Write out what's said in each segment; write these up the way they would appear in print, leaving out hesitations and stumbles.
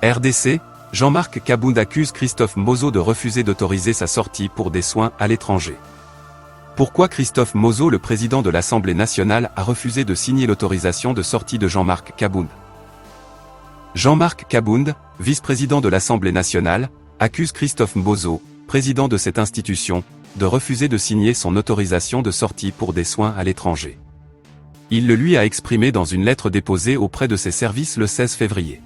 RDC, Jean-Marc Kabound accuse Christophe Mozo de refuser d'autoriser sa sortie pour des soins à l'étranger. Pourquoi Christophe Mozo, le président de l'Assemblée nationale, a refusé de signer l'autorisation de sortie de Jean-Marc Kabound? Jean-Marc Kabound, vice-président de l'Assemblée nationale, accuse Christophe Mozo, président de cette institution, de refuser de signer son autorisation de sortie pour des soins à l'étranger. Il le lui a exprimé dans une lettre déposée auprès de ses services le 16 février.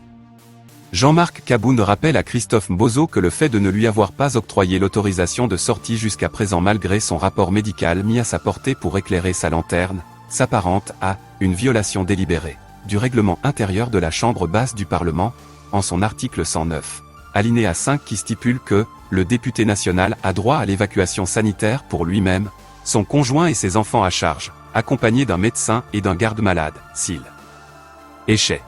Jean-Marc Kabound rappelle à Christophe Mozo que le fait de ne lui avoir pas octroyé l'autorisation de sortie jusqu'à présent malgré son rapport médical mis à sa portée pour éclairer sa lanterne, s'apparente à une violation délibérée du règlement intérieur de la Chambre basse du Parlement, en son article 109, alinéa 5 qui stipule que le député national a droit à l'évacuation sanitaire pour lui-même, son conjoint et ses enfants à charge, accompagné d'un médecin et d'un garde-malade, s'il échait.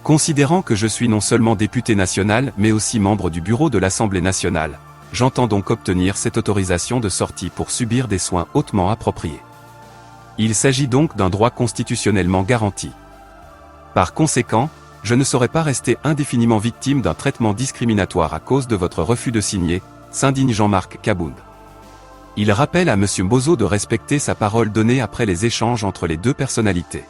Considérant que je suis non seulement député national mais aussi membre du bureau de l'Assemblée nationale, j'entends donc obtenir cette autorisation de sortie pour subir des soins hautement appropriés. Il s'agit donc d'un droit constitutionnellement garanti. Par conséquent, je ne saurais pas rester indéfiniment victime d'un traitement discriminatoire à cause de votre refus de signer, s'indigne Jean-Marc Kabound. Il rappelle à M. Mozo de respecter sa parole donnée après les échanges entre les deux personnalités.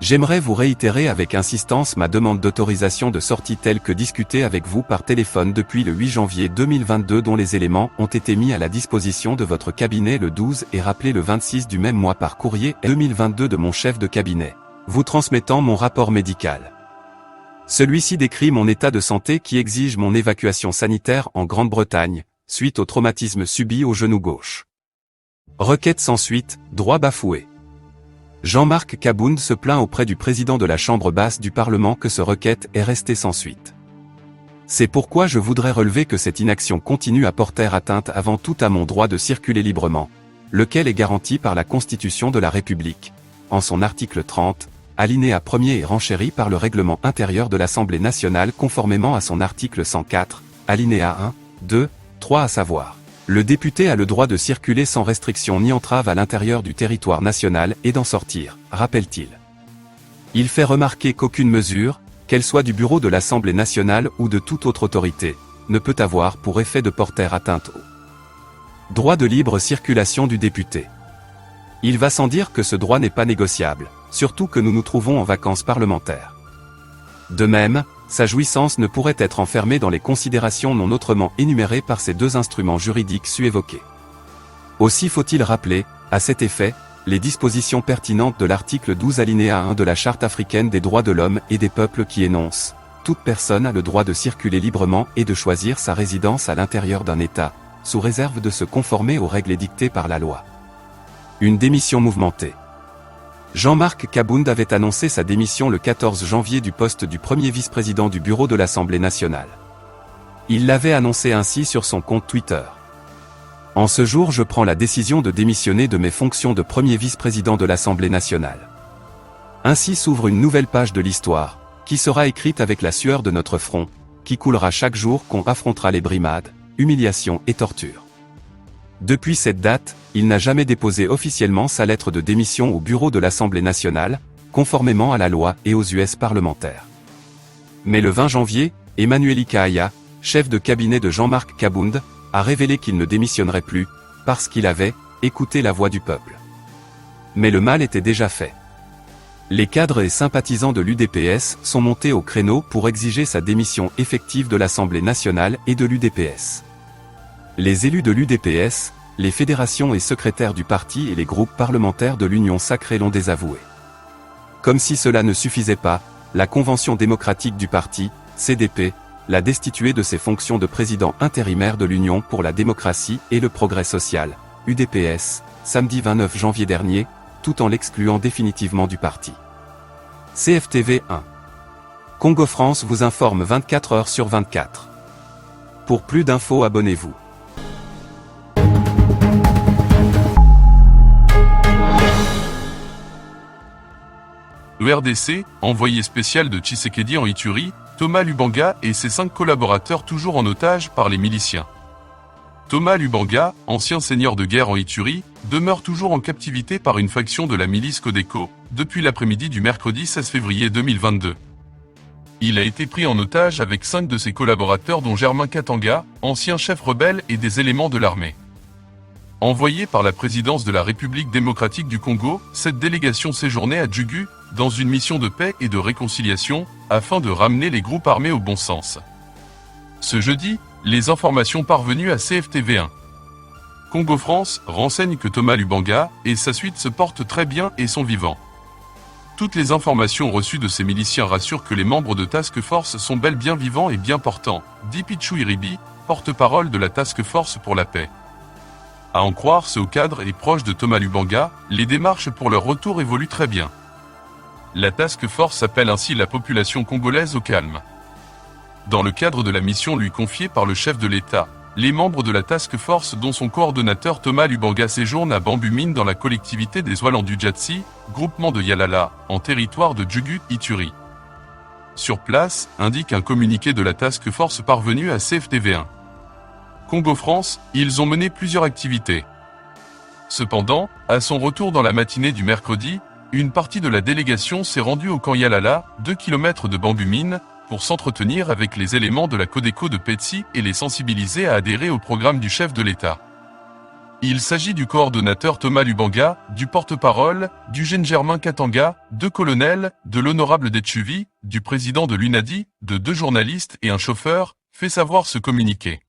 J'aimerais vous réitérer avec insistance ma demande d'autorisation de sortie telle que discutée avec vous par téléphone depuis le 8 janvier 2022 dont les éléments ont été mis à la disposition de votre cabinet le 12 et rappelés le 26 du même mois par courrier 2022 de mon chef de cabinet, vous transmettant mon rapport médical. Celui-ci décrit mon état de santé qui exige mon évacuation sanitaire en Grande-Bretagne, suite au traumatisme subi au genou gauche. Requête sans suite, droit bafoué. Jean-Marc Kabound se plaint auprès du président de la Chambre basse du Parlement que ce requête est restée sans suite. C'est pourquoi je voudrais relever que cette inaction continue à porter atteinte avant tout à mon droit de circuler librement, lequel est garanti par la Constitution de la République, en son article 30, alinéa 1er et renchéri par le règlement intérieur de l'Assemblée nationale conformément à son article 104, alinéa 1, 2, 3 à savoir. Le député a le droit de circuler sans restriction ni entrave à l'intérieur du territoire national et d'en sortir, rappelle-t-il. Il fait remarquer qu'aucune mesure, qu'elle soit du bureau de l'Assemblée nationale ou de toute autre autorité, ne peut avoir pour effet de porter atteinte au droit de libre circulation du député. Il va sans dire que ce droit n'est pas négociable, surtout que nous nous trouvons en vacances parlementaires. De même, sa jouissance ne pourrait être enfermée dans les considérations non autrement énumérées par ces deux instruments juridiques su-évoqués. Aussi faut-il rappeler, à cet effet, les dispositions pertinentes de l'article 12 alinéa 1 de la Charte africaine des droits de l'homme et des peuples qui énonce « Toute personne a le droit de circuler librement et de choisir sa résidence à l'intérieur d'un État, sous réserve de se conformer aux règles édictées par la loi. » Une démission mouvementée. Jean-Marc Kabound avait annoncé sa démission le 14 janvier du poste du premier vice-président du bureau de l'Assemblée nationale. Il l'avait annoncé ainsi sur son compte Twitter. En ce jour, je prends la décision de démissionner de mes fonctions de premier vice-président de l'Assemblée nationale. Ainsi s'ouvre une nouvelle page de l'histoire, qui sera écrite avec la sueur de notre front, qui coulera chaque jour qu'on affrontera les brimades, humiliations et tortures. Depuis cette date, il n'a jamais déposé officiellement sa lettre de démission au bureau de l'Assemblée nationale, conformément à la loi et aux us parlementaires. Mais le 20 janvier, Emmanuel Ikaaya, chef de cabinet de Jean-Marc Kabound, a révélé qu'il ne démissionnerait plus, parce qu'il avait écouté la voix du peuple. Mais le mal était déjà fait. Les cadres et sympathisants de l'UDPS sont montés au créneau pour exiger sa démission effective de l'Assemblée nationale et de l'UDPS. Les élus de l'UDPS, les fédérations et secrétaires du parti et les groupes parlementaires de l'Union sacrée l'ont désavoué. Comme si cela ne suffisait pas, la Convention démocratique du parti, CDP, l'a destitué de ses fonctions de président intérimaire de l'Union pour la démocratie et le progrès social, UDPS, samedi 29 janvier dernier, tout en l'excluant définitivement du parti. CFTV 1. Congo France vous informe 24 heures sur 24. Pour plus d'infos, abonnez-vous. Le RDC, envoyé spécial de Tshisekedi en Ituri, Thomas Lubanga et ses 5 collaborateurs toujours en otage par les miliciens. Thomas Lubanga, ancien seigneur de guerre en Ituri, demeure toujours en captivité par une faction de la milice Codeco, depuis l'après-midi du mercredi 16 février 2022. il a été pris en otage avec 5 de ses collaborateurs dont Germain Katanga, ancien chef rebelle et des éléments de l'armée. Envoyée par la présidence de la République démocratique du Congo, cette délégation séjournait à Djugu, dans une mission de paix et de réconciliation, afin de ramener les groupes armés au bon sens. Ce jeudi, les informations parvenues à CFTV1. Congo France renseigne que Thomas Lubanga et sa suite se portent très bien et sont vivants. Toutes les informations reçues de ces miliciens rassurent que les membres de Task Force sont bel bien vivants et bien portants, dit Pichou Iribi, porte-parole de la Task Force pour la paix. À en croire ce haut cadre et proche de Thomas Lubanga, les démarches pour leur retour évoluent très bien. La Task Force appelle ainsi la population congolaise au calme. Dans le cadre de la mission lui confiée par le chef de l'État, les membres de la Task Force dont son coordonnateur Thomas Lubanga séjournent à Bambumine dans la collectivité des Oualandou-Djatsi, groupement de Yalala, en territoire de Djugu-Ituri. Sur place, indique un communiqué de la Task Force parvenu à CFTV1. Congo France, ils ont mené plusieurs activités. Cependant, à son retour dans la matinée du mercredi, une partie de la délégation s'est rendue au camp Yalala, 2 km de Bambumine, pour s'entretenir avec les éléments de la Codeco de Petsi et les sensibiliser à adhérer au programme du chef de l'État. Il s'agit du coordonnateur Thomas Lubanga, du porte-parole, du jeune Germain Katanga, 2 colonels, de l'honorable Detchuvi, du président de l'UNADI, de 2 journalistes et un chauffeur, fait savoir ce communiqué.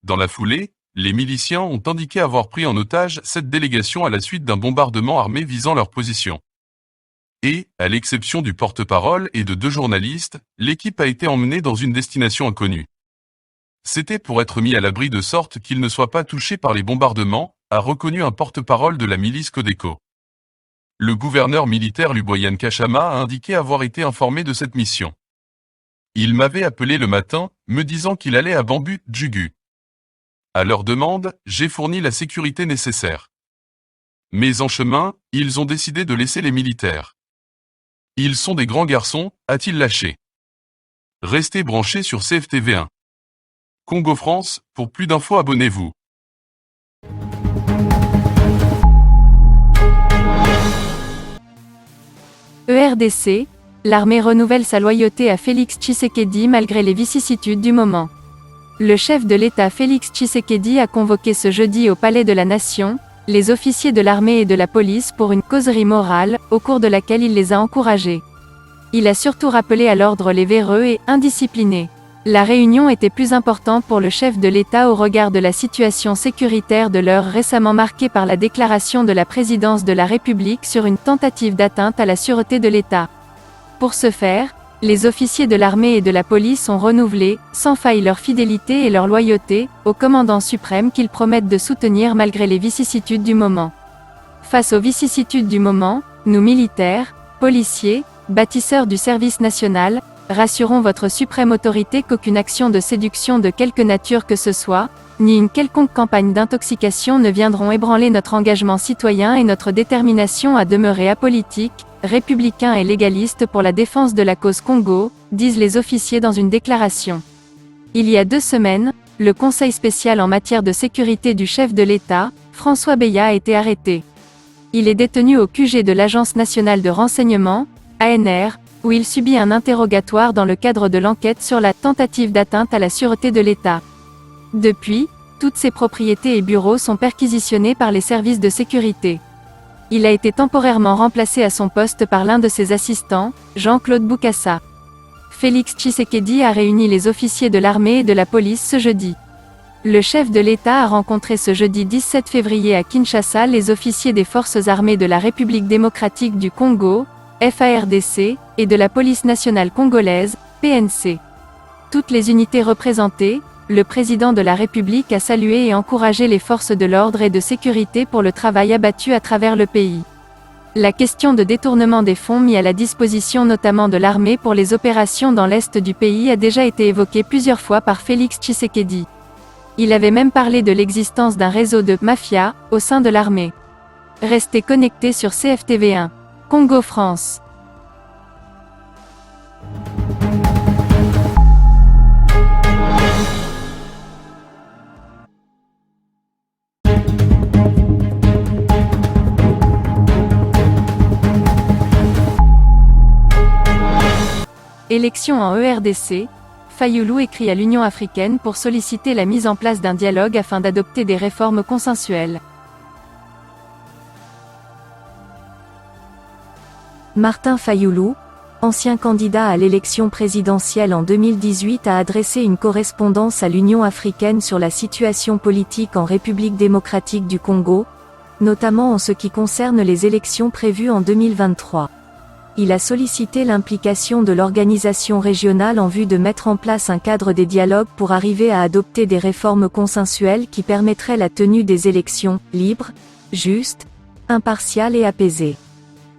Dans la foulée, les miliciens ont indiqué avoir pris en otage cette délégation à la suite d'un bombardement armé visant leur position. Et, à l'exception du porte-parole et de 2 journalistes, l'équipe a été emmenée dans une destination inconnue. C'était pour être mis à l'abri de sorte qu'ils ne soient pas touchés par les bombardements, a reconnu un porte-parole de la milice Codeco. Le gouverneur militaire Luboyan Kachama a indiqué avoir été informé de cette mission. Il m'avait appelé le matin, me disant qu'il allait à Bambu, Djugu. À leur demande, j'ai fourni la sécurité nécessaire. Mais en chemin, ils ont décidé de laisser les militaires. Ils sont des grands garçons, a-t-il lâché. Restez branchés sur CFTV1. Congo France, pour plus d'infos abonnez-vous. ERDC, l'armée renouvelle sa loyauté à Félix Tshisekedi malgré les vicissitudes du moment. Le chef de l'État Félix Tshisekedi a convoqué ce jeudi au Palais de la Nation, les officiers de l'armée et de la police pour une causerie morale, au cours de laquelle il les a encouragés. Il a surtout rappelé à l'ordre les véreux et indisciplinés. La réunion était plus importante pour le chef de l'État au regard de la situation sécuritaire de l'heure récemment marquée par la déclaration de la présidence de la République sur une tentative d'atteinte à la sûreté de l'État. Pour ce faire, les officiers de l'armée et de la police ont renouvelé, sans faille leur fidélité et leur loyauté, au commandant suprême qu'ils promettent de soutenir malgré les vicissitudes du moment. Face aux vicissitudes du moment, nous militaires, policiers, bâtisseurs du service national, rassurons votre suprême autorité qu'aucune action de séduction de quelque nature que ce soit, ni une quelconque campagne d'intoxication ne viendront ébranler notre engagement citoyen et notre détermination à demeurer apolitique, républicain et légaliste pour la défense de la cause Congo, disent les officiers dans une déclaration. Il y a 2 semaines, le Conseil spécial en matière de sécurité du chef de l'État, François Beya, a été arrêté. Il est détenu au QG de l'Agence nationale de renseignement, ANR, où il subit un interrogatoire dans le cadre de l'enquête sur la tentative d'atteinte à la sûreté de l'État. Depuis, toutes ses propriétés et bureaux sont perquisitionnés par les services de sécurité. Il a été temporairement remplacé à son poste par l'un de ses assistants, Jean-Claude Boukassa. Félix Tshisekedi a réuni les officiers de l'armée et de la police ce jeudi. Le chef de l'État a rencontré ce jeudi 17 février à Kinshasa les officiers des forces armées de la République démocratique du Congo, FARDC, et de la police nationale congolaise, PNC. Toutes les unités représentées, le président de la République a salué et encouragé les forces de l'ordre et de sécurité pour le travail abattu à travers le pays. La question de détournement des fonds mis à la disposition notamment de l'armée pour les opérations dans l'est du pays a déjà été évoquée plusieurs fois par Félix Tshisekedi. Il avait même parlé de l'existence d'un réseau de « mafia » au sein de l'armée. Restez connectés sur CFTV1. Congo France. Élections en ERDC, Fayulu écrit à l'Union africaine pour solliciter la mise en place d'un dialogue afin d'adopter des réformes consensuelles. Martin Fayulu, ancien candidat à l'élection présidentielle en 2018, a adressé une correspondance à l'Union africaine sur la situation politique en République démocratique du Congo, notamment en ce qui concerne les élections prévues en 2023. Il a sollicité l'implication de l'organisation régionale en vue de mettre en place un cadre des dialogues pour arriver à adopter des réformes consensuelles qui permettraient la tenue des élections libres, justes, impartiales et apaisées.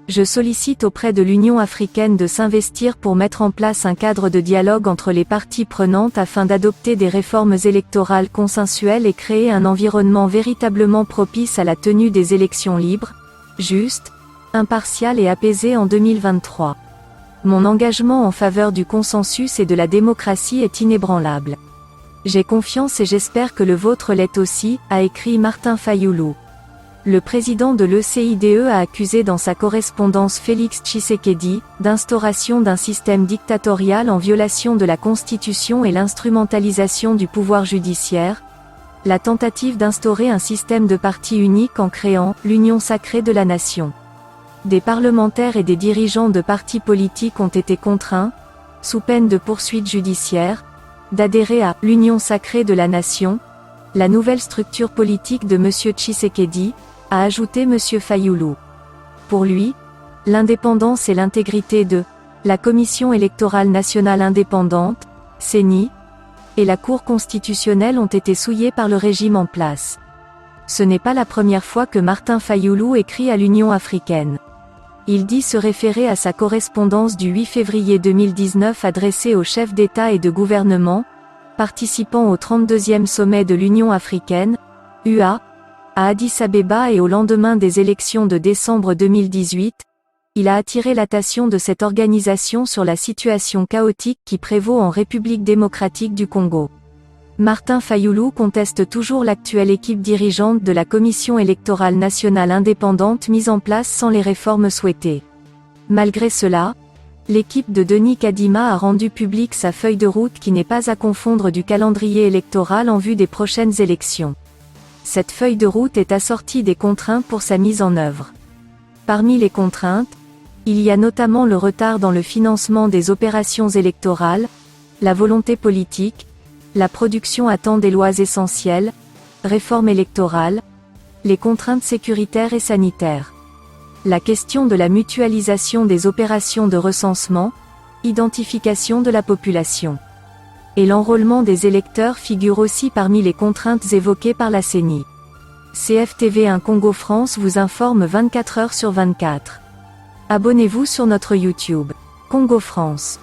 Je sollicite auprès de l'Union africaine de s'investir pour mettre en place un cadre de dialogue entre les parties prenantes afin d'adopter des réformes électorales consensuelles et créer un environnement véritablement propice à la tenue des élections libres, justes, impartiales et apaisées en 2023. Mon engagement en faveur du consensus et de la démocratie est inébranlable. J'ai confiance et j'espère que le vôtre l'est aussi, a écrit Martin Fayulu. Le président de l'ECIDE a accusé dans sa correspondance Félix Tshisekedi, d'instauration d'un système dictatorial en violation de la Constitution et l'instrumentalisation du pouvoir judiciaire, la tentative d'instaurer un système de parti unique en créant l'Union sacrée de la nation. Des parlementaires et des dirigeants de partis politiques ont été contraints, sous peine de poursuites judiciaires, d'adhérer à l'Union sacrée de la nation, la nouvelle structure politique de M. Tshisekedi, a ajouté M. Fayulu. Pour lui, l'indépendance et l'intégrité de la Commission électorale nationale indépendante, CENI, et la Cour constitutionnelle ont été souillées par le régime en place. Ce n'est pas la première fois que Martin Fayulu écrit à l'Union africaine. Il dit se référer à sa correspondance du 8 février 2019 adressée aux chefs d'État et de gouvernement, participant au 32e sommet de l'Union africaine, UA, à Addis Abeba et au lendemain des élections de décembre 2018, il a attiré l'attention de cette organisation sur la situation chaotique qui prévaut en République démocratique du Congo. Martin Fayulu conteste toujours l'actuelle équipe dirigeante de la Commission électorale nationale indépendante mise en place sans les réformes souhaitées. Malgré cela, l'équipe de Denis Kadima a rendu publique sa feuille de route qui n'est pas à confondre du calendrier électoral en vue des prochaines élections. Cette feuille de route est assortie des contraintes pour sa mise en œuvre. Parmi les contraintes, il y a notamment le retard dans le financement des opérations électorales, la volonté politique, la production à temps des lois essentielles, réforme électorale, les contraintes sécuritaires et sanitaires. La question de la mutualisation des opérations de recensement, identification de la population et l'enrôlement des électeurs figurent aussi parmi les contraintes évoquées par la CENI. CFTV1 Congo France vous informe 24 heures sur 24. Abonnez-vous sur notre YouTube. Congo France.